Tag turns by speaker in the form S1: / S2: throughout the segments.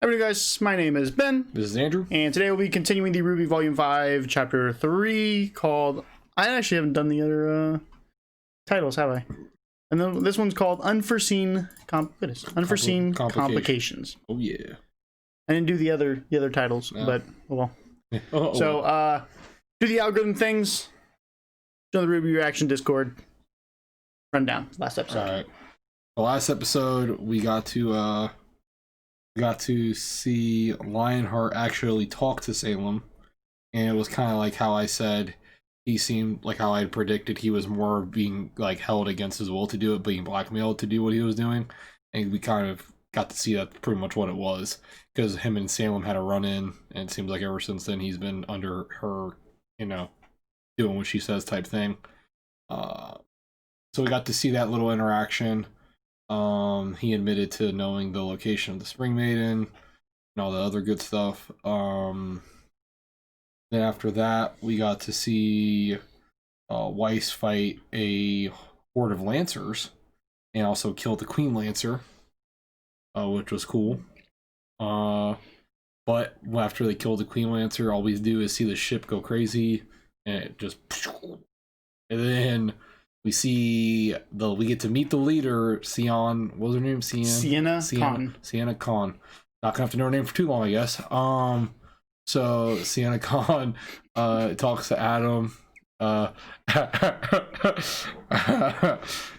S1: Hi guys, my name is Ben.
S2: This is Andrew.
S1: And today we'll be continuing the RWBY Volume 5, Chapter 3, called... I actually haven't done the other titles, have I? And then this one's called Unforeseen Complications.
S2: Oh, yeah.
S1: I didn't do the other titles, but, well. So, do the algorithm things. Join the RWBY Reaction Discord. Run down. Last episode.
S2: Alright. The last episode, we got to see Lionheart actually talk to Salem, and it was kind of like how I said he seemed like how I had predicted he was more being like held against his will to do it, being blackmailed to do what he was doing, and we kind of got to see that's pretty much what it was, because him and Salem had a run-in, and it seems like ever since then he's been under her, you know, doing what she says type thing. So we got to see that little interaction. He admitted to knowing the location of the Spring Maiden and all the other good stuff. Then after that, we got to see Weiss fight a horde of Lancers and also kill the Queen Lancer, which was cool. But after they killed the Queen Lancer, all we do is see the ship go crazy, and it just... And then... we get to meet the leader, Sion. What was her name?
S1: Sienna Khan.
S2: Sienna Khan. Not gonna have to know her name for too long, I guess. So Sienna Khan talks to Adam.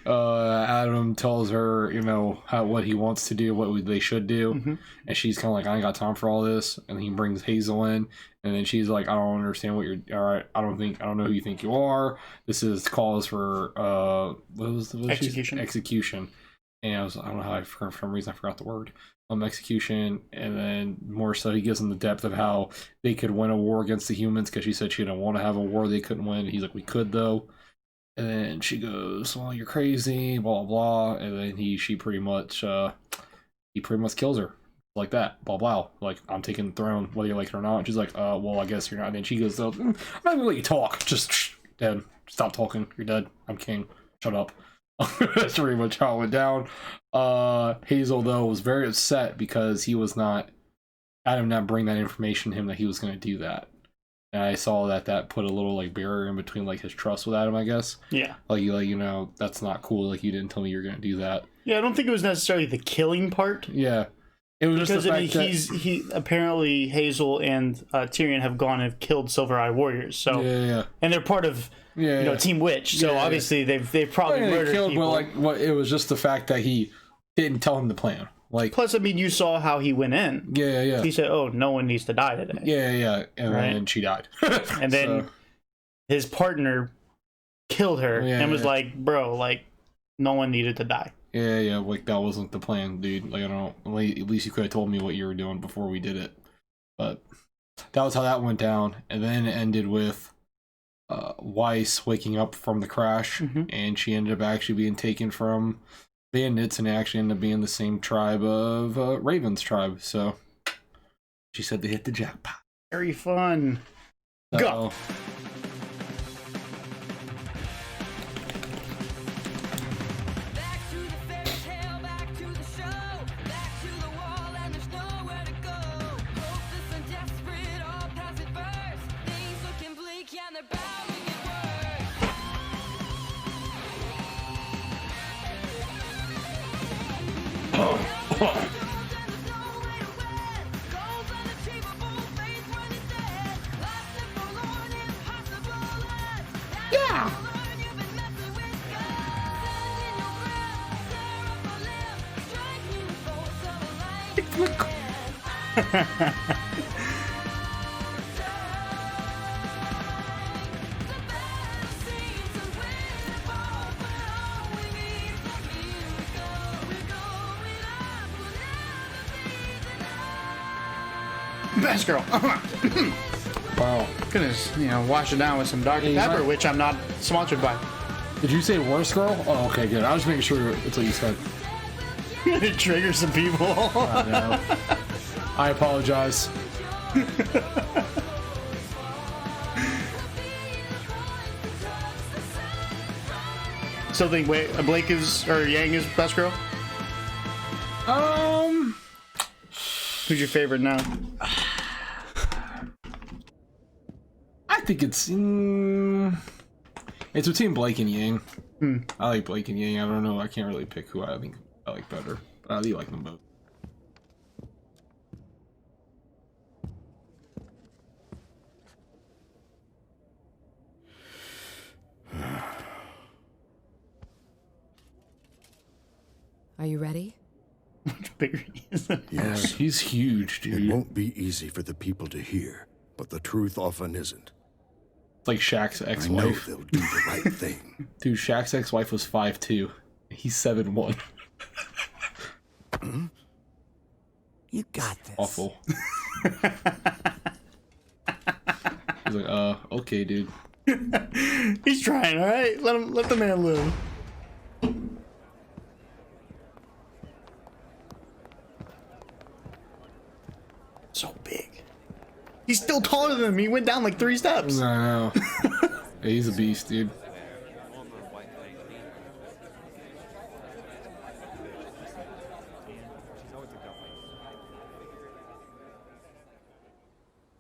S2: Adam tells her, you know, what he wants to do, what they should do, and she's kind of like, I ain't got time for all this. And he brings Hazel in, and then she's like, I don't understand what you're. All right, I don't know who you think you are. This is cause for execution. Execution. And I don't know how for some reason I forgot the word. Execution. And then more so, he gives them the depth of how they could win a war against the humans, because she said she didn't want to have a war they couldn't win. He's like, we could though. And then she goes, well, you're crazy, blah blah. And then he pretty much kills her like that, blah blah. Like, I'm taking the throne whether you like it or not. And she's like, well, I guess you're not. And then she goes, I'm not gonna let you talk. Just dead. Stop talking. You're dead. I'm king. Shut up. That's pretty much how it went down. Hazel though was very upset because he was not, Adam not bring that information to him that he was going to do that, and I saw that put a little like barrier in between like his trust with Adam, I guess. Yeah, like you know, that's not cool. Like, you didn't tell me you're going to do that. Yeah,
S1: I don't think it was necessarily the killing part.
S2: Yeah, it was
S1: because
S2: just the fact
S1: that he apparently Hazel and Tyrion have gone and killed Silver Eye warriors. So
S2: yeah,
S1: and they're part of Team Witch. So obviously they've probably murdered people.
S2: But like, it was just the fact that he didn't tell him the plan. Like,
S1: plus, I mean, you saw how he went in.
S2: Yeah.
S1: He said, "Oh, no one needs to die today."
S2: Yeah, and then she died.
S1: And then his partner killed her and was like, "Bro, like, no one needed to die."
S2: Yeah, like, that wasn't the plan, dude. Like, I don't know, at least you could have told me what you were doing before we did it. But that was how that went down. And then it ended with Weiss waking up from the crash, and she ended up actually being taken from bandits and actually ended up being the same tribe of Raven's tribe. So she said they hit the jackpot.
S1: Very fun.
S2: So,
S1: go. Yeah. Best girl.
S2: wow.
S1: Goodness, wash it down with some Dr. Pepper, which I'm not sponsored by.
S2: Did you say worst girl? Oh, okay, good. I was making sure that's what you said.
S1: It triggers some people.
S2: I apologize.
S1: So think Blake is, or Yang is best girl? Who's your favorite now?
S2: I think it's between Blake and Yang. I like Blake and Yang. I don't know. I can't really pick who I think I like better. But I do like them both.
S3: Are you ready?
S1: Much bigger he is.
S2: Yeah, he's huge, dude.
S4: It won't be easy for the people to hear, but the truth often isn't.
S2: It's like Shaq's
S4: I know
S2: ex-wife.
S4: they'll do the right thing.
S2: Dude, Shaq's ex-wife was 5'2". He's 7'1".
S5: You got this.
S2: Awful. He's like, okay, dude.
S1: He's trying, all right? Let the man live. So big. He's still taller than him. He went down like 3 steps.
S2: I know. Yeah, he's a beast, dude.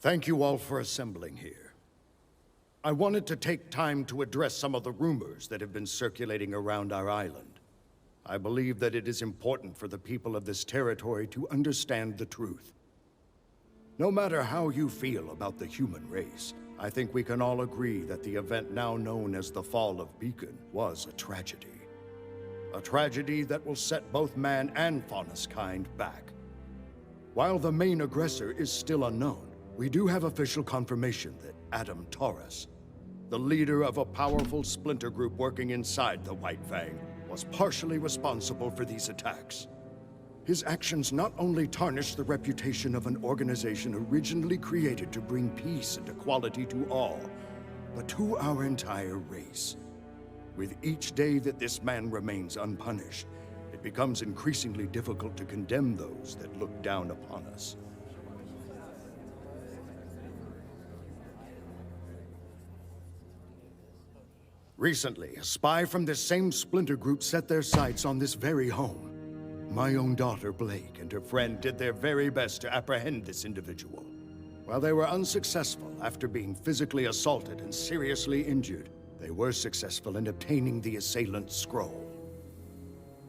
S4: Thank you all for assembling here. I wanted to take time to address some of the rumors that have been circulating around our island. I believe that it is important for the people of this territory to understand the truth. No matter how you feel about the human race, I think we can all agree that the event now known as the Fall of Beacon was a tragedy. A tragedy that will set both man and faunus kind back. While the main aggressor is still unknown, we do have official confirmation that Adam Taurus, the leader of a powerful splinter group working inside the White Fang, was partially responsible for these attacks. His actions not only tarnish the reputation of an organization originally created to bring peace and equality to all, but to our entire race. With each day that this man remains unpunished, it becomes increasingly difficult to condemn those that look down upon us. Recently, a spy from this same splinter group set their sights on this very home. My own daughter, Blake, and her friend did their very best to apprehend this individual. While they were unsuccessful after being physically assaulted and seriously injured, they were successful in obtaining the assailant's scroll.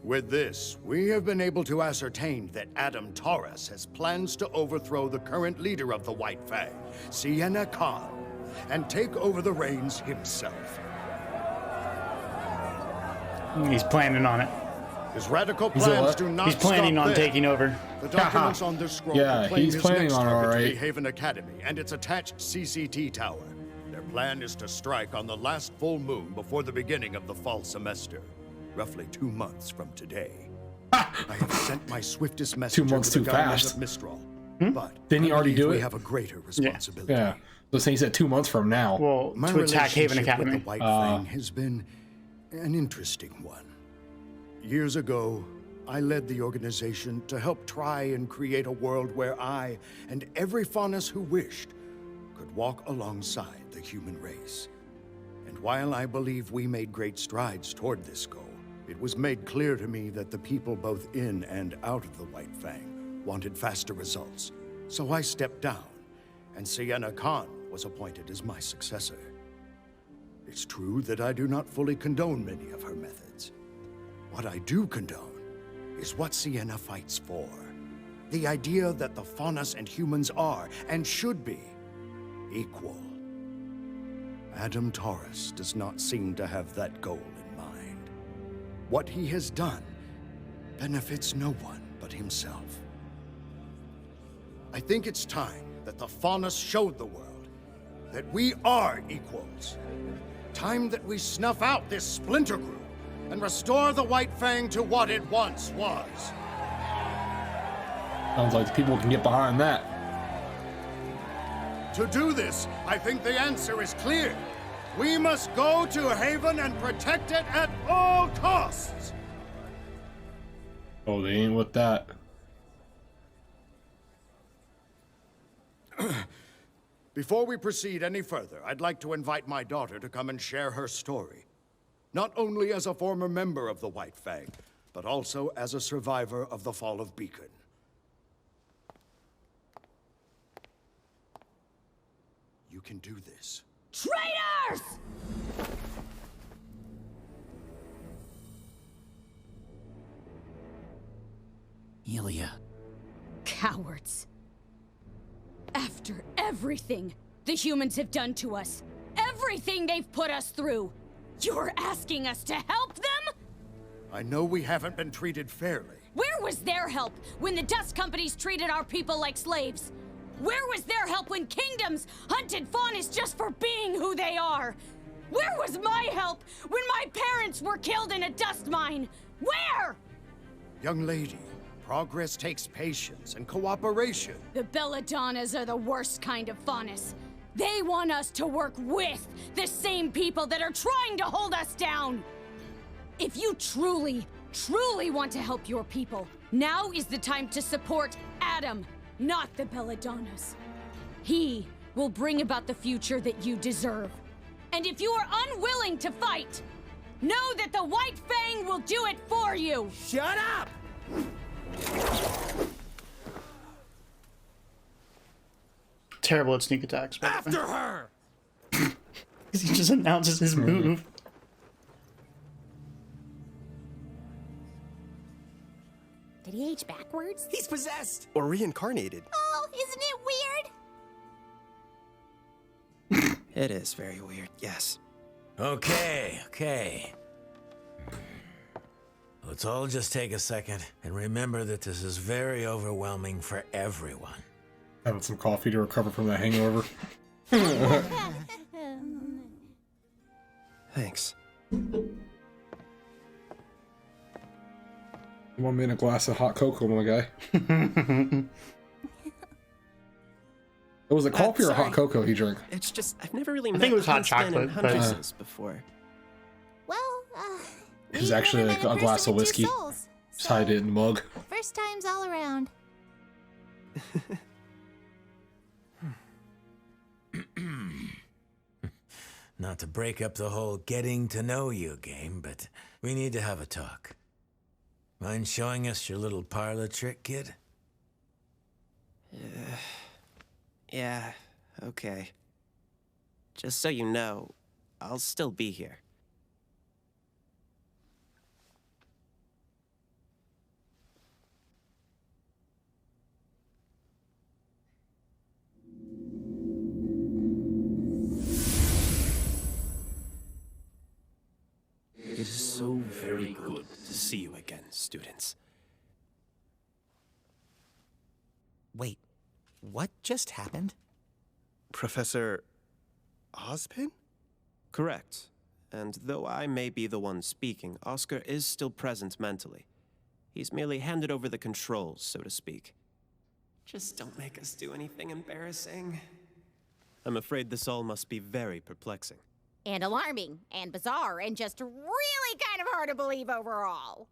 S4: With this, we have been able to ascertain that Adam Taurus has plans to overthrow the current leader of the White Fang, Sienna Khan, and take over the reins himself.
S1: He's planning on it.
S4: His radical plans do not
S1: He's planning
S4: stop
S1: on
S4: there.
S1: taking over.
S4: The documents on this scroll
S2: Yeah,
S4: proclaim
S2: he's
S4: his
S2: planning
S4: next
S2: on it,
S4: target to
S2: alright.
S4: be Haven Academy and its attached CCT tower. Their plan is to strike on the last full moon before the beginning of the fall semester, roughly 2 months from today. I have sent my swiftest messenger
S2: 2 months
S4: to the
S2: too
S4: government
S2: fast.
S4: of Mistral, but
S2: Didn't he
S4: I
S2: already
S4: believe
S2: do
S4: we
S2: it?
S4: have a greater responsibility.
S2: Yeah. So saying he said 2 months from now.
S1: Well,
S4: My
S1: to attack Haven
S4: relationship
S1: Academy.
S4: with the White Fang has been an interesting one. Years ago, I led the organization to help try and create a world where I and every faunus who wished could walk alongside the human race. And while I believe we made great strides toward this goal, it was made clear to me that the people both in and out of the White Fang wanted faster results. So I stepped down, and Sienna Khan was appointed as my successor. It's true that I do not fully condone many of her methods. What I do condone is what Sienna fights for. The idea that the faunus and humans are, and should be, equal. Adam Taurus does not seem to have that goal in mind. What he has done benefits no one but himself. I think it's time that the faunus showed the world that we are equals. Time that we snuff out this splinter group and restore the White Fang to what it once was.
S2: Sounds like the people can get behind that.
S4: To do this, I think the answer is clear. We must go to Haven and protect it at all costs.
S2: Oh, they ain't with that.
S4: Before we proceed any further, I'd like to invite my daughter to come and share her story. Not only as a former member of the White Fang, but also as a survivor of the Fall of Beacon. can do this.
S6: Traitors!
S5: Ilya.
S6: Cowards. After everything the humans have done to us, everything they've put us through, you're asking us to help them?
S4: I know we haven't been treated fairly.
S6: Where was their help when the dust companies treated our people like slaves? Where was their help when kingdoms hunted Faunus just for being who they are? Where was my help when my parents were killed in a dust mine? Where?
S4: Young lady, progress takes patience and cooperation.
S6: The Belladonnas are the worst kind of Faunus. They want us to work with the same people that are trying to hold us down. If you truly want to help your people, now is the time to support Adam, not the Belladonnas. He will bring about the future that you deserve. And if you are unwilling to fight, know that the White Fang will do it for you!
S5: Shut up!
S1: Terrible at sneak attacks.
S5: After her!
S1: He just announces his move.
S6: Did he age backwards?
S5: He's possessed!
S7: Or reincarnated.
S6: Oh, isn't it weird?
S7: It is very weird, yes.
S5: Okay. Let's all just take a second and remember that this is very overwhelming for everyone.
S2: Having some coffee to recover from that hangover.
S7: Thanks.
S2: 1 minute glass of hot cocoa, my guy. It was a coffee or hot cocoa he drank?
S7: It's just, I've never really met
S1: think it was hot
S7: huntsmen and
S1: chocolate, but-
S7: huntresses before.
S8: Well,
S2: It was actually a glass of whiskey. Just hide it in the mug.
S8: First times all around.
S5: Not to break up the whole getting to know you game, but we need to have a talk. Mind showing us your little parlor trick, kid?
S7: Yeah, okay. Just so you know, I'll still be here. It is so very good to see you again, students.
S5: Wait, what just happened?
S7: Professor Ozpin? Correct. And though I may be the one speaking, Oscar is still present mentally. He's merely handed over the controls, so to speak. Just don't make us do anything embarrassing. I'm afraid this all must be very perplexing.
S9: And alarming, and bizarre, and just really kind of hard to believe overall.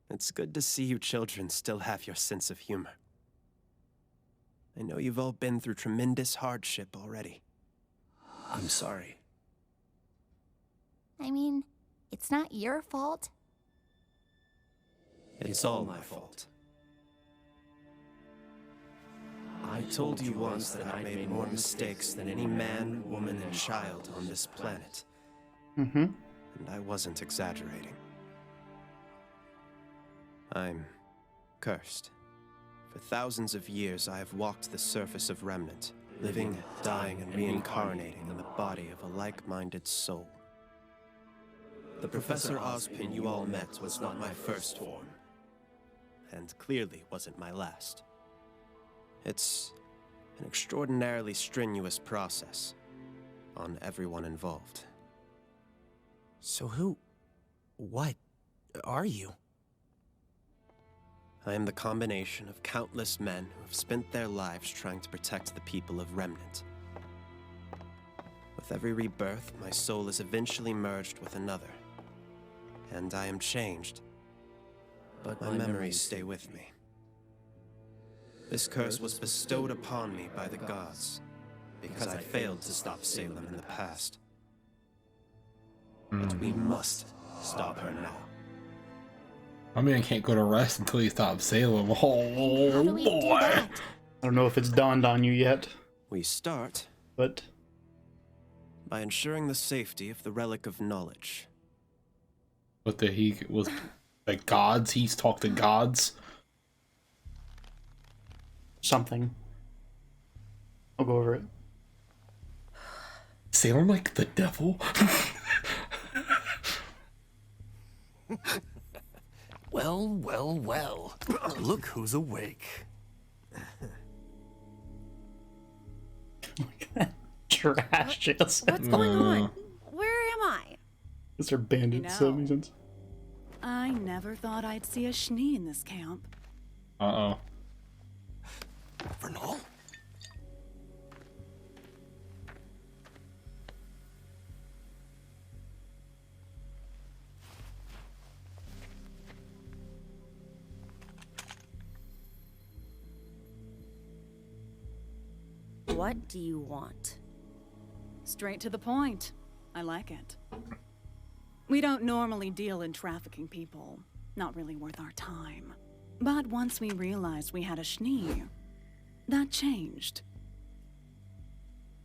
S7: It's good to see you children still have your sense of humor. I know you've all been through tremendous hardship already. I'm sorry.
S8: I mean, it's not your fault.
S7: It's all my fault. I told you once that I made more mistakes than any man, woman, and child on this planet.
S1: Mm-hmm.
S7: And I wasn't exaggerating. I'm cursed. For thousands of years, I have walked the surface of Remnant, living, dying, and reincarnating in the body of a like-minded soul. The Professor Ozpin you all met was not my first form, and clearly wasn't my last. It's an extraordinarily strenuous process on everyone involved.
S5: So what are you?
S7: I am the combination of countless men who have spent their lives trying to protect the people of Remnant. With every rebirth, my soul is eventually merged with another, and I am changed, but my memories stay with me. This curse was bestowed upon me by the gods, because I failed to stop Salem in the past. But we must stop her now.
S2: My man can't go to rest until he stops Salem.
S8: How do
S2: Oh
S8: we do
S2: boy!
S8: that?
S1: I don't know if it's dawned on you yet,
S7: We start
S1: but
S7: by ensuring the safety of the Relic of Knowledge.
S2: But that he was the gods. He's talked to gods.
S1: something. I'll go over it.
S2: Sound like the devil.
S10: Well, well, well. Look who's awake.
S1: Trash. Yes.
S9: What's going on? Where am I?
S1: These are bandits.
S11: You know.
S6: I never thought I'd see a Schnee in this camp.
S2: Uh-oh.
S10: Vernal?
S9: What do you want?
S11: Straight to the point. I like it. We don't normally deal in trafficking people. Not really worth our time. But once we realized we had a Schnee, that changed.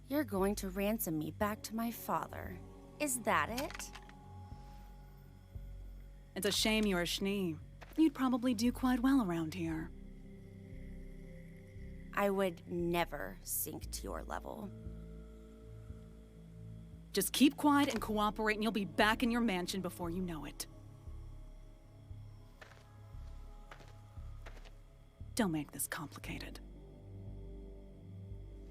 S9: You're going to ransom me back to my father. Is that it?
S11: It's a shame you're a Schnee. You'd probably do quite well around here.
S9: I would never sink to your level.
S11: Just keep quiet and cooperate and you'll be back in your mansion before you know it. Don't make this complicated.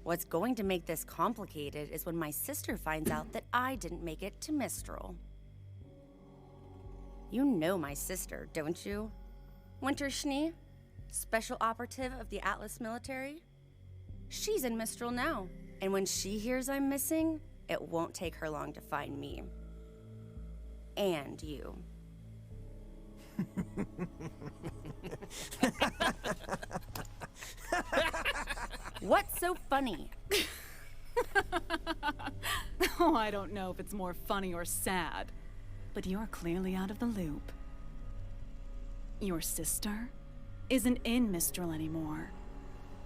S9: What's going to make this complicated is when my sister finds out that I didn't make it to Mistral. You know my sister, don't you? Winter Schnee, special operative of the Atlas military. She's in Mistral now, and when she hears I'm missing, it won't take her long to find me. And you. What's so funny?
S11: Oh, I don't know if it's more funny or sad, but you're clearly out of the loop. Your sister isn't in Mistral anymore.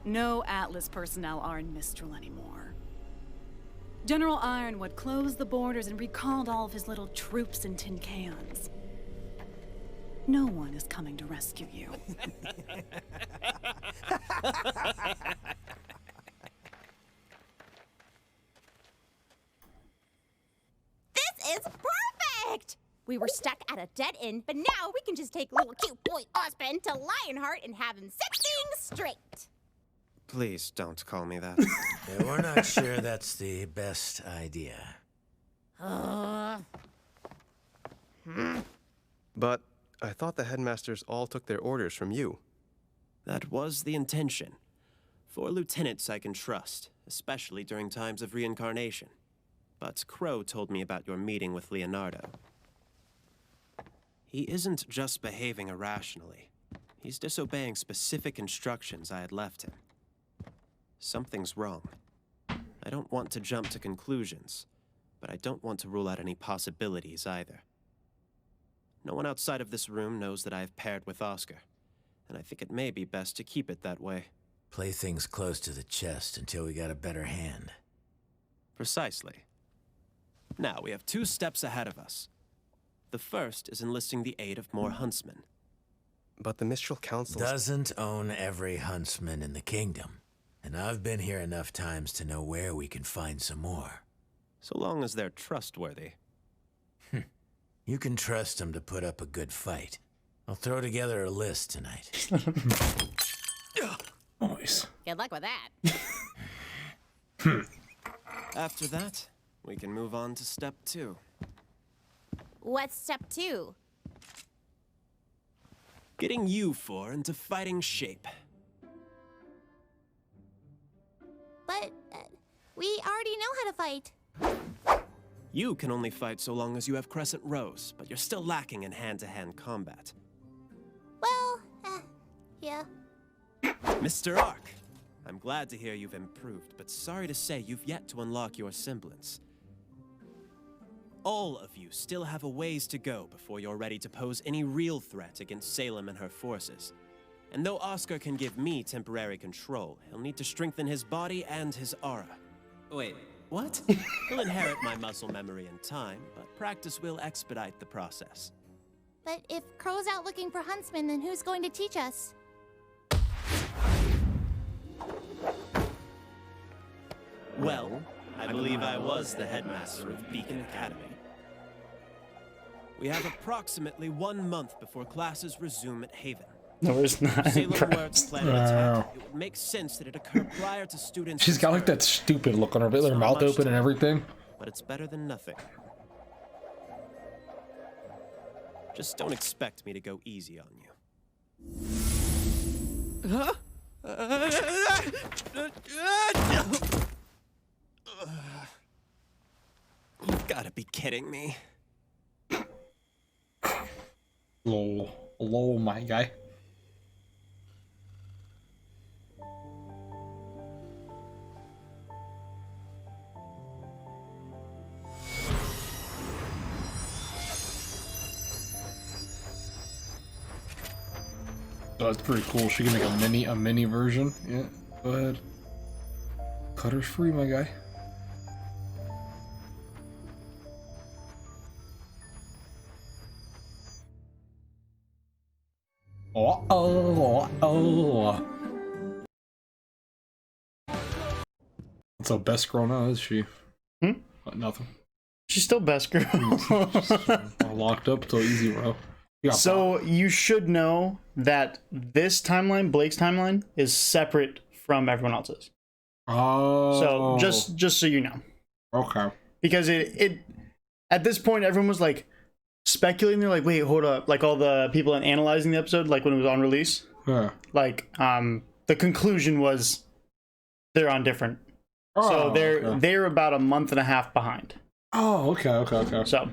S11: No Atlas personnel are in Mistral anymore. General Ironwood closed the borders and recalled all of his little troops in tin cans. No one is coming to rescue you.
S9: This is perfect! We were stuck at a dead end, but now we can just take little cute boy Ospen to Lionheart and have him set things straight.
S7: Please don't call me that.
S5: Yeah, we're not sure that's the best idea.
S7: But I thought the headmasters all took their orders from you. That was the intention. 4 lieutenants I can trust, especially during times of reincarnation. But Crow told me about your meeting with Leonardo. He isn't just behaving irrationally. He's disobeying specific instructions I had left him. Something's wrong. I don't want to jump to conclusions, but I don't want to rule out any possibilities either. No one outside of this room knows that I have paired with Oscar, and I think it may be best to keep it that way.
S5: Play things close to the chest until we got a better hand.
S7: Precisely. Now, we have 2 steps ahead of us. The first is enlisting the aid of more huntsmen.
S12: But the Mistral Council
S5: doesn't own every huntsman in the kingdom, and I've been here enough times to know where we can find some more.
S7: So long as they're trustworthy.
S5: You can trust them to put up a good fight. I'll throw together a list tonight.
S2: Nice.
S9: Good luck with that.
S7: After that, we can move on to step 2.
S9: What's step 2?
S7: Getting you 4 into fighting shape.
S8: But we already know how to fight.
S7: You can only fight so long as you have Crescent Rose, but you're still lacking in hand-to-hand combat.
S8: Well, yeah.
S7: Mr. Ark, I'm glad to hear you've improved, but sorry to say you've yet to unlock your semblance. All of you still have a ways to go before you're ready to pose any real threat against Salem and her forces. And though Oscar can give me temporary control, he'll need to strengthen his body and his aura. Wait, what? He'll inherit my muscle memory in time, but practice will expedite the process.
S8: But if Crow's out looking for huntsmen, then who's going to teach us?
S7: Well, I believe I was the headmaster of Beacon Academy. We have approximately 1 month before classes resume at Haven.
S1: No, it's not.
S7: Salem were to plan an attack. It would make sense that it occur prior to students.
S2: She's got like that stupid look on her face, her mouth open and everything.
S7: But it's better than nothing. Just don't expect me to go easy on you. Huh? You've got to be kidding me.
S2: Lol, my guy. Oh, that's pretty cool. She can make a mini version. Yeah, go ahead. Cutter's free, my guy. Oh. So best girl now, is she? Nothing.
S1: She's still best girl.
S2: Locked up till easy, bro.
S1: So you should know that this timeline, Blake's timeline, is separate from everyone else's.
S2: Oh.
S1: So just so you know.
S2: Okay.
S1: Because it at this point everyone was like speculating. They're like, wait, hold up. Like all the people analyzing the episode, like when it was on release.
S2: Yeah.
S1: Like the conclusion was they're on different. So they're about a month and a half behind.
S2: Oh, okay.
S1: So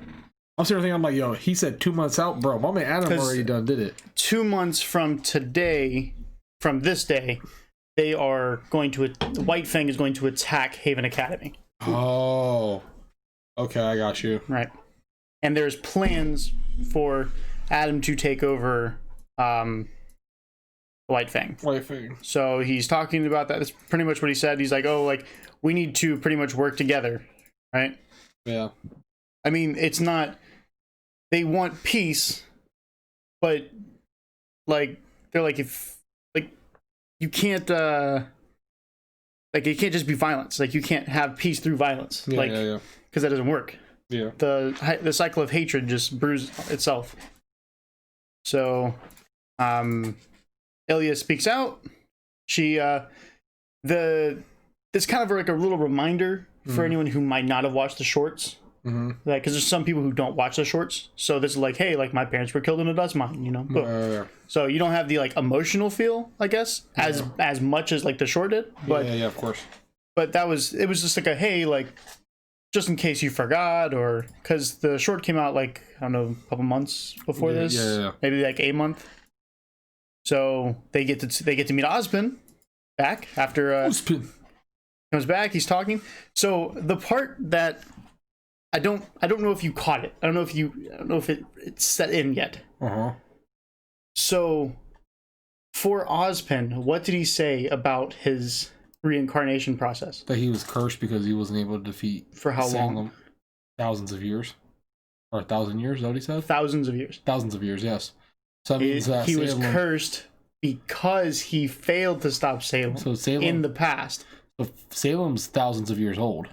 S2: I'm sitting there thinking, I'm like, yo, he said 2 months out, bro. My man Adam already done did it.
S1: 2 months from today, from this day, they are going to. White Fang is going to attack Haven Academy.
S2: Oh, okay, I got you.
S1: Right, and there's plans for Adam to take over White Fang.
S2: White Fang.
S1: So he's talking about that. That's pretty much what he said. He's like, oh, like we need to pretty much work together, right?
S2: Yeah.
S1: I mean, it's not. They want peace, but like they're like if like you can't like it can't just be violence. Like you can't have peace through violence.
S2: Yeah,
S1: like
S2: yeah.
S1: Because that doesn't work.
S2: Yeah.
S1: The cycle of hatred just brews itself. So, Ilya speaks out. She this kind of like a little reminder for anyone who might not have watched the shorts. Like, because there's some people who don't watch the shorts, so this is like, hey, like my parents were killed in a dust mine, you know. Boom. So you don't have the like emotional feel, I guess, as much as like the short did. But
S2: yeah, of course.
S1: But it was just like a hey, like just in case you forgot, or because the short came out like I don't know a couple months before this, maybe like a month. So they get to meet Ozpin back after
S2: Ozpin
S1: comes back. He's talking. So the part that I don't know if you caught it. I don't know if it's set in yet. So for Ozpin, what did he say about his reincarnation process?
S2: That he was cursed because he wasn't able to defeat.
S1: For how long?
S2: Thousands of years, or 1,000 years. Is that what he said?
S1: Thousands of years.
S2: Thousands of years. Yes. So that means that
S1: he was cursed because he failed to stop Salem.
S2: So Salem
S1: in the past.
S2: So Salem's thousands of years old.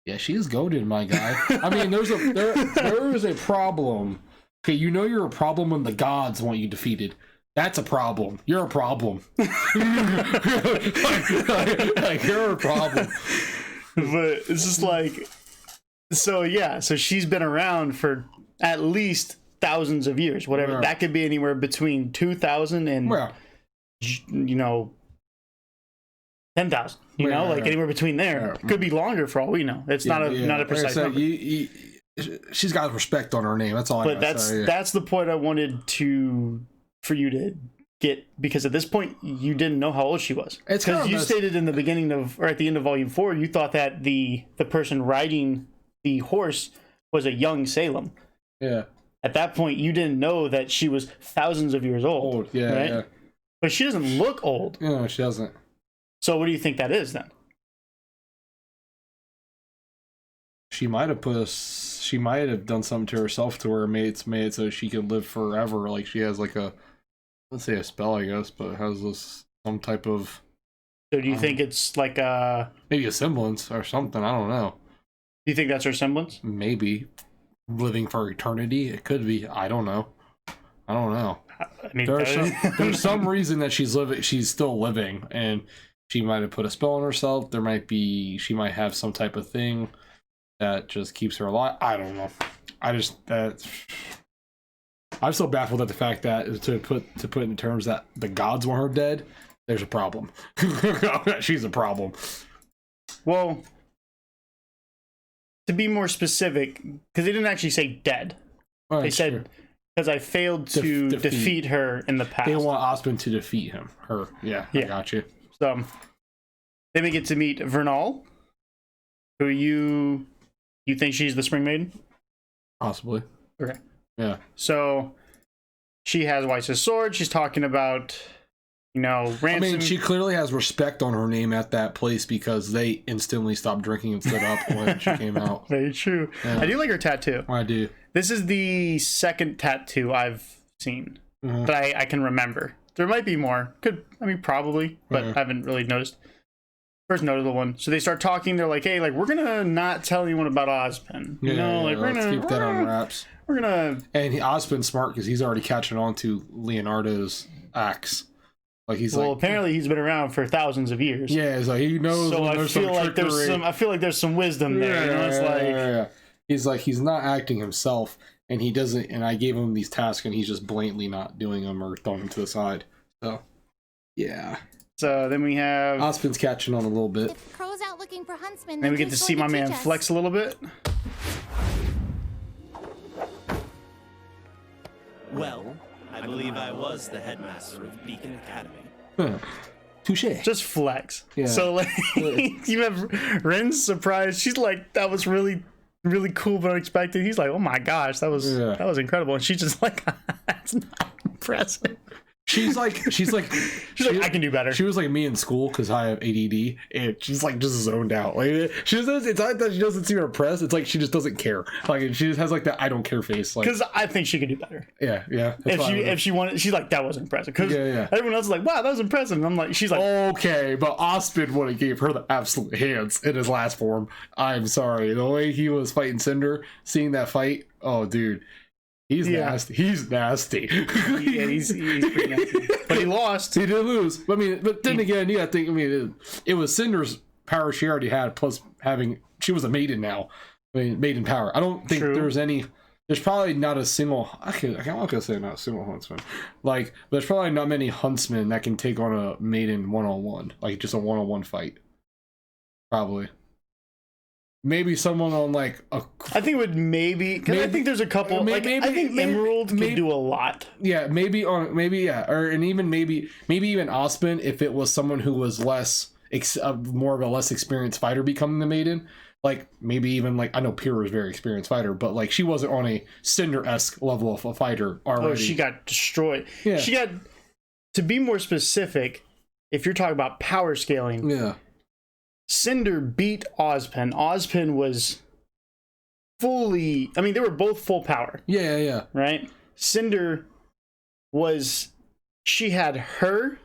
S2: Yeah, she is goated, my guy. I mean, there is a problem. Okay, you know you're a problem when the gods want you defeated. That's a problem. You're a problem. like, you're a problem.
S1: But it's just like, so yeah, so she's been around for at least thousands of years, whatever. That could be anywhere between 2,000 and, you know, 10,000, you know, like anywhere between there. Could be longer for all we know. It's not a precise number.
S2: She's got respect on her name. That's all.
S1: But that's the point I wanted for you to get, because at this point you didn't know how old she was. It's because you stated in the beginning of, or at the end of Volume 4, you thought that the person riding the horse was a young Salem.
S2: Yeah.
S1: at that point you didn't know that she was thousands of years old.
S2: Yeah,
S1: right?
S2: yeah.
S1: But she doesn't look old.
S2: No, she doesn't.
S1: So what do you think that is then?
S2: She might have she might have done something to herself to where it's made so she can live forever. Like she has like a, let's say a spell, I guess, but has this some type of.
S1: So do you think it's like
S2: maybe a semblance or something? I don't know.
S1: Do you think that's her semblance?
S2: Maybe living for eternity. It could be. I don't know.
S1: I mean,
S2: there's some reason that she's still living, and she might have put a spell on herself. She might have some type of thing that just keeps her alive. I don't know. I'm so baffled at the fact that to put in terms that the gods want her dead. There's a problem. She's a problem.
S1: Well, to be more specific, because they didn't actually say dead. They said because I failed to defeat her in the past.
S2: They want Osmond to defeat her. Yeah, I got you.
S1: So then we get to meet Vernal, who you think she's the Spring Maiden?
S2: Possibly.
S1: Okay.
S2: Yeah.
S1: So she has Weiss's sword. She's talking about, ransom.
S2: I mean, she clearly has respect on her name at that place because they instantly stopped drinking and stood up when she came out.
S1: Very true. Yeah. I do like her tattoo.
S2: I do.
S1: This is the second tattoo I've seen that I can remember. There might be more. Probably, but I haven't really noticed. First notable one. So they start talking. They're like, "Hey, like we're gonna not tell anyone about Ozpin. We're
S2: gonna keep that on wraps.
S1: We're gonna."
S2: And Ozpin's smart because he's already catching on to Leonardo's axe. Like
S1: apparently he's been around for thousands of years.
S2: Yeah, it's like he knows.
S1: So I feel like there's some wisdom there.
S2: It's like he's not acting himself, and he doesn't. And I gave him these tasks, and he's just blatantly not doing them or throwing them to the side. So, yeah.
S1: So then we have
S2: Ozpin's catching on a little bit.
S8: If Crow's out looking for huntsmen,
S1: then we get to see my man flex a little bit.
S13: Well, I believe I was the headmaster of Beacon Academy.
S2: Touche.
S1: Just flex.
S2: Yeah.
S1: So like you have Ren's surprised. She's like, that was really, really cool but unexpected. He's like, oh my gosh, that was incredible. And she's just like, that's not impressive.
S2: She's like,
S1: I can do better.
S2: She was like me in school because I have ADD, and she's like just zoned out. Like it's not that she doesn't seem impressed. It's like she just doesn't care. Like she just has like that I don't care face. Like
S1: because I think she could do better.
S2: Yeah.
S1: If she wanted, she's like that was impressive. Because everyone else is like, wow, that was impressive. And I'm like, she's like,
S2: okay, but Osmond would have gave her the absolute hands in his last form. I'm sorry, the way he was fighting Cinder, seeing that fight. Oh, dude. He's nasty. He's nasty.
S1: He's pretty nasty. But he lost.
S2: He did lose. But then again, you gotta think. It was Cinder's power she already had, plus she was a maiden now. Maiden power. I don't think there's probably not a single. I'm not gonna say not a single huntsman. Like, there's probably not many huntsmen that can take on a maiden 1-on-1, like just a 1-on-1 fight. Probably. Maybe someone on like a.
S1: I think it would because I think there's a couple. I think Emerald can do a lot.
S2: Yeah, maybe, or even even Osmond if it was someone who was more of a less experienced fighter becoming the maiden. Like maybe even like I know Pyrrha is a very experienced fighter, but like she wasn't on a Cinder-esque level of a fighter already.
S1: Oh, she got destroyed.
S2: Yeah.
S1: She got. To be more specific, if you're talking about power scaling.
S2: Yeah.
S1: Cinder beat Ozpin. Ozpin was fully. I mean, they were both full power.
S2: Yeah.
S1: Right? Cinder was. She had 3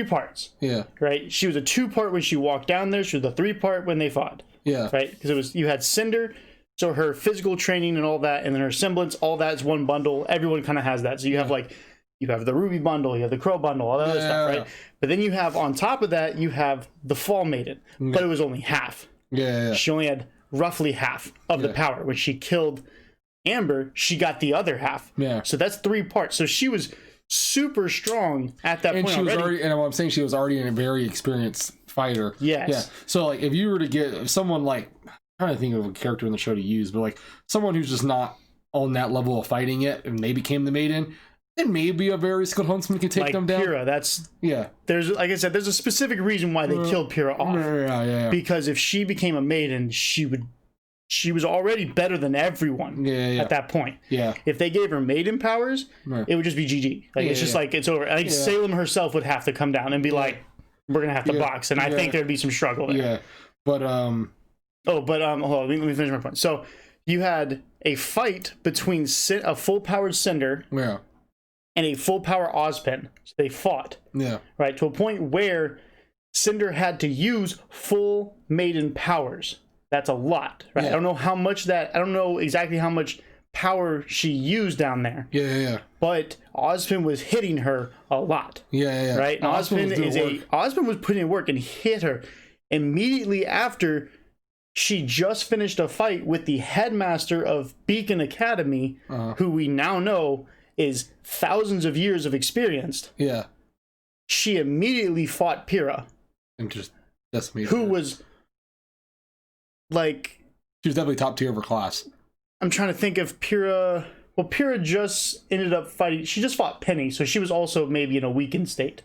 S1: parts.
S2: Yeah.
S1: Right? She was a 2-part when she walked down there. She was a 3-part when they fought.
S2: Yeah.
S1: Right? Because you had Cinder, so her physical training and all that, and then her semblance, all that's one bundle. Everyone kind of has that. So you have you have the RWBY bundle, you have the Crow bundle, all that other stuff, right? But then you have, on top of that, you have the Fall Maiden, but it was only half.
S2: Yeah.
S1: She only had roughly half of the power. When she killed Amber, she got the other half.
S2: Yeah.
S1: So that's 3 parts. So she was super strong at that point
S2: she was
S1: already.
S2: And what I'm saying, she was already a very experienced fighter.
S1: Yes.
S2: Yeah. So like, if you were to get someone like, I'm trying to think of a character in the show to use, but like someone who's just not on that level of fighting yet, and they became the maiden. And maybe a very skilled huntsman can take them down.
S1: Pyrrha, there's like I said, there's a specific reason why they killed Pyrrha off.
S2: Yeah.
S1: Because if she became a maiden, she would she was already better than everyone at that point.
S2: Yeah.
S1: If they gave her maiden powers, it would just be GG. Like it's just like it's over. I think Salem herself would have to come down and be like, "We're gonna have to box," and I think there'd be some struggle there.
S2: Yeah, but
S1: hold on, let me finish my point. So you had a fight between a full-powered Cinder and a full-power Ozpin. So they fought.
S2: Yeah.
S1: Right, to a point where Cinder had to use full maiden powers. That's a lot, right? I don't know how much I don't know exactly how much power she used down there.
S2: Yeah.
S1: But Ozpin was hitting her a lot.
S2: Yeah.
S1: Right? And Ozpin was putting in work and hit her immediately after she just finished a fight with the headmaster of Beacon Academy, who we now know is thousands of years of experience.
S2: Yeah.
S1: She immediately fought Pyrrha.
S2: And just decimated
S1: who
S2: her.
S1: Was like...
S2: She was definitely top tier of her class.
S1: I'm trying to think of Pyrrha... Well, Pyrrha just ended up fighting... She just fought Penny, so she was also maybe in a weakened state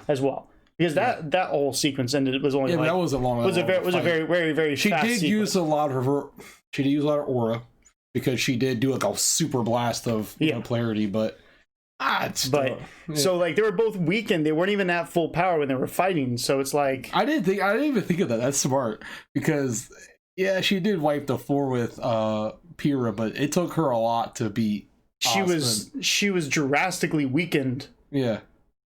S1: as well. Because that whole sequence ended. It was only
S2: that wasn't long.
S1: It was a very, very, very.
S2: She
S1: fast
S2: did
S1: sequence.
S2: use a lot of her. She did use a lot of aura because she did do like a super blast of polarity, but
S1: so like they were both weakened. They weren't even at full power when they were fighting. So it's like
S2: I didn't even think of that. That's smart because she did wipe the floor with Pyrrha, but it took her a lot to beat.
S1: She was drastically weakened.
S2: Yeah.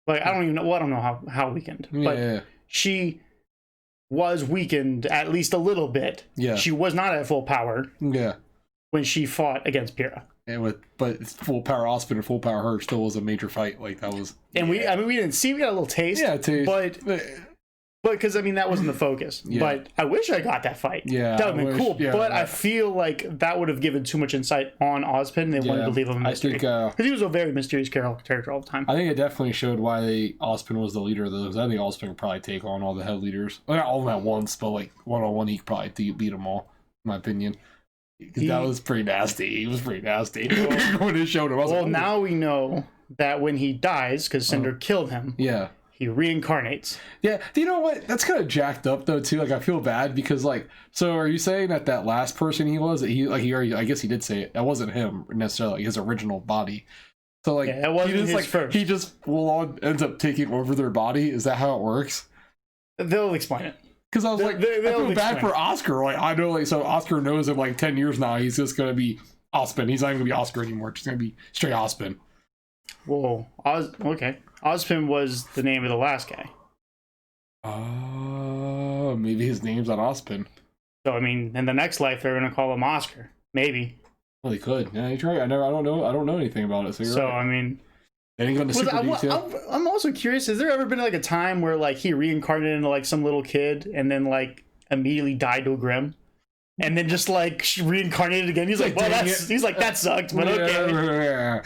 S1: Like I don't even know. Well, I don't know how weakened, but she was weakened at least a little bit.
S2: Yeah,
S1: she was not at full power.
S2: Yeah,
S1: when she fought against Pyrrha.
S2: But full power Ozpin and full power her still was a major fight. Like that was.
S1: And we didn't see. We got a little taste.
S2: Yeah,
S1: but because that wasn't the focus. Yeah. But I wish I got that fight.
S2: Yeah,
S1: that would have been cool. Yeah, but I feel like that would have given too much insight on Ozpin. They wanted to leave him a mystery because he was a very mysterious character all the time.
S2: I think it definitely showed why Ozpin was the leader of those. I think Ozpin could probably take on all the head leaders. Well, not all of them at once, but like one-on-one, he could probably beat them all. In my opinion, that was pretty nasty. He was pretty nasty when it showed him.
S1: Now we know that when he dies, because Cinder killed him.
S2: Yeah.
S1: He reincarnates.
S2: Yeah, you know what? That's kind of jacked up though too. Like I feel bad because so are you saying that last person he was he already? I guess he did say it. That wasn't him necessarily. His original body. So
S1: that wasn't his first.
S2: He just ends up taking over their body. Is that how it works?
S1: They'll explain it.
S2: Because I was I feel bad for Oscar. Like I know, so Oscar knows in 10 years now he's just gonna be Ozpin. He's not even gonna be Oscar anymore. It's just gonna be straight Ozpin.
S1: Whoa. Okay. Ozpin was the name of the last guy.
S2: Oh, maybe his name's not Ozpin.
S1: So I mean, in the next life they're gonna call him Oscar. Maybe.
S2: Well, they could. Yeah, you try. I don't know anything about it. So right.
S1: I mean,
S2: they didn't go into super detail.
S1: I'm also curious. Has there ever been a time where he reincarnated into some little kid and then immediately died to a Grim? And then just reincarnated again. He's like, well, that sucked, but okay.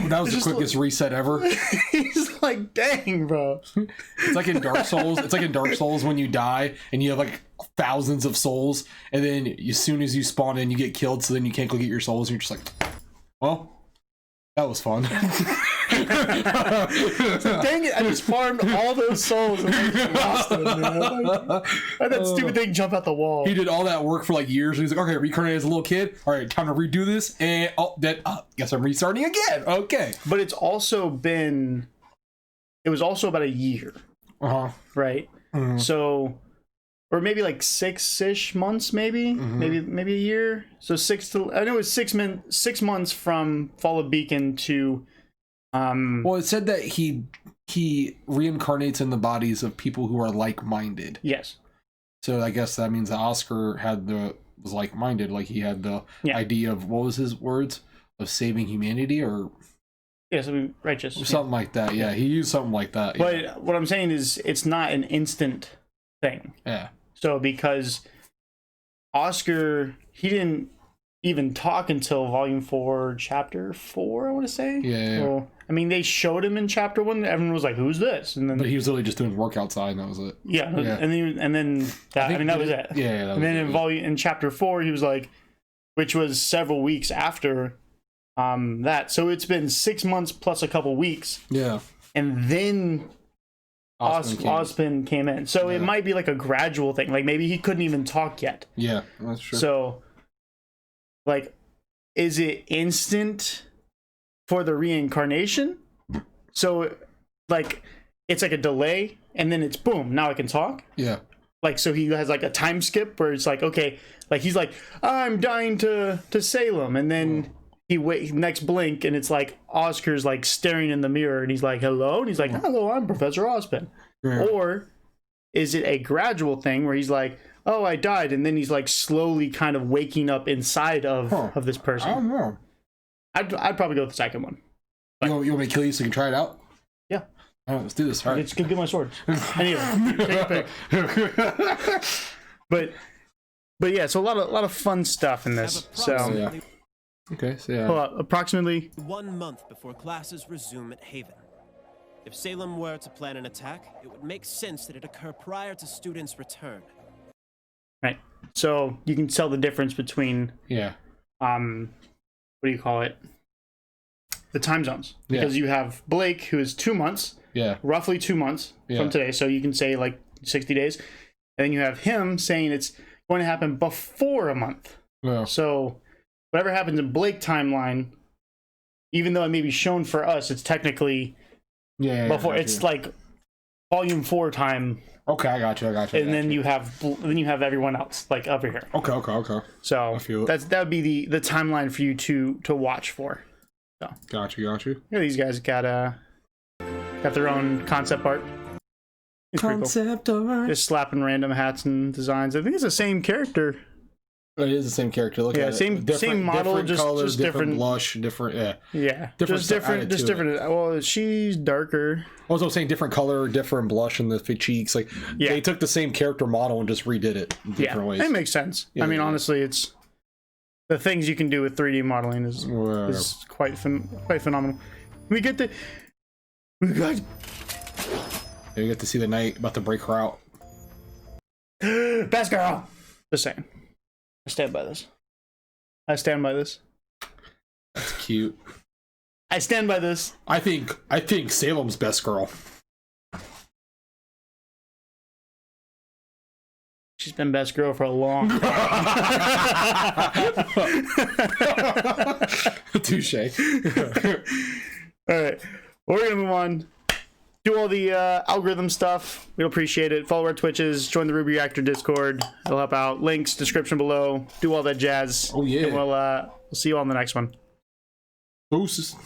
S2: That was the quickest reset ever.
S1: He's like, dang, bro.
S2: It's like in Dark Souls. It's like in Dark Souls when you die and you have thousands of souls, and then as soon as you spawn in, you get killed. So then you can't go get your souls, and you're just like, well, that was fun.
S1: So, dang it, I just farmed all those souls and lost them, man. That stupid thing jump out the wall.
S2: He did all that work for years, and he's like, okay, reincarnated as a little kid. All right, time to redo this, and guess I'm restarting again. Okay.
S1: But it was also about a year. Right? Mm-hmm. So, or maybe 6-ish months, maybe? Mm-hmm. Maybe a year? So I know it was 6 months from Fall of Beacon to...
S2: Well, it said that he reincarnates in the bodies of people who are like-minded.
S1: Yes.
S2: So I guess that means that Oscar was like-minded, he had the idea of, what was his words? Of saving humanity, or...
S1: Yeah, something righteous.
S2: Something like that, yeah. He used something like that.
S1: But what I'm saying is, it's not an instant thing.
S2: Yeah.
S1: So, because Oscar, he didn't even talk until Volume 4, Chapter 4, I want to say.
S2: Yeah.
S1: Well, I mean, they showed him in Chapter 1. Everyone was like, "Who's this?" And then,
S2: but he was literally just doing work outside, and that was it.
S1: Yeah. And then that was it.
S2: Yeah.
S1: And then in Chapter 4, he was like, which was several weeks after that. So it's been 6 months plus a couple weeks.
S2: Yeah.
S1: And then Ozpin came in. So it might be like a gradual thing. Like maybe he couldn't even talk yet.
S2: Yeah, that's true.
S1: So, like, is it instant for the reincarnation? So, like, it's like a delay, and then it's boom, now I can talk?
S2: Yeah.
S1: Like, so he has like a time skip where it's like, okay, like he's like, I'm dying to Salem, and then next blink, and it's like Oscar's like staring in the mirror, and he's like, hello, and he's like, hello, I'm Professor Ozpin. Yeah. Or is it a gradual thing where he's like, oh, I died, and then he's like slowly kind of waking up inside of this person?
S2: I don't know.
S1: I'd probably go with the second one.
S2: You want me to kill you so you can try it out?
S1: Yeah.
S2: All right, let's do this. All right.
S1: Let's go get my sword. Anyway, take a pick. But yeah, so a lot of fun stuff in this. So
S2: yeah. Okay, so yeah.
S1: Approximately
S7: 1 month before classes resume at Haven. If Salem were to plan an attack, it would make sense that it occur prior to students' return.
S1: Right. So you can tell the difference between what do you call it? The time zones. Because you have Blake, who is 2 months. Yeah. Roughly 2 months from today. So you can say like 60 days. And then you have him saying it's going to happen before a month. Yeah. So whatever happens in Blake timeline, even though it may be shown for us, it's technically before. It's like volume 4 time.
S2: Okay, I got you.
S1: And then you have everyone else like over here.
S2: Okay.
S1: So that would be the timeline for you to watch for. So.
S2: Got you.
S1: Yeah, these guys got their own concept art. It's concept art. Just slapping random hats and designs. I think it's the same character.
S2: It is the same character. Look at it.
S1: Same model,
S2: different
S1: just
S2: colors,
S1: just
S2: different blush, different
S1: different. Well, she's darker.
S2: Also, I'm saying different color, different blush in the cheeks. Like they took the same character model and just redid it in different ways.
S1: It makes sense. I mean, honestly, it's the things you can do with 3D modeling is quite phenomenal. We get to
S2: see the knight about to break her out.
S1: Best girl. Just saying. I stand by this.
S2: That's cute.
S1: I stand by this.
S2: I think Salem's best girl.
S1: She's been best girl for a long time.
S2: Touche.
S1: All right. Well, we're going to move on. Do all the algorithm stuff. We'll appreciate it. Follow our Twitches. Join the RWBY Reactor Discord. It'll help out. Links, description below. Do all that jazz.
S2: Oh, yeah.
S1: And we'll see you all in the next one.
S2: Deuces.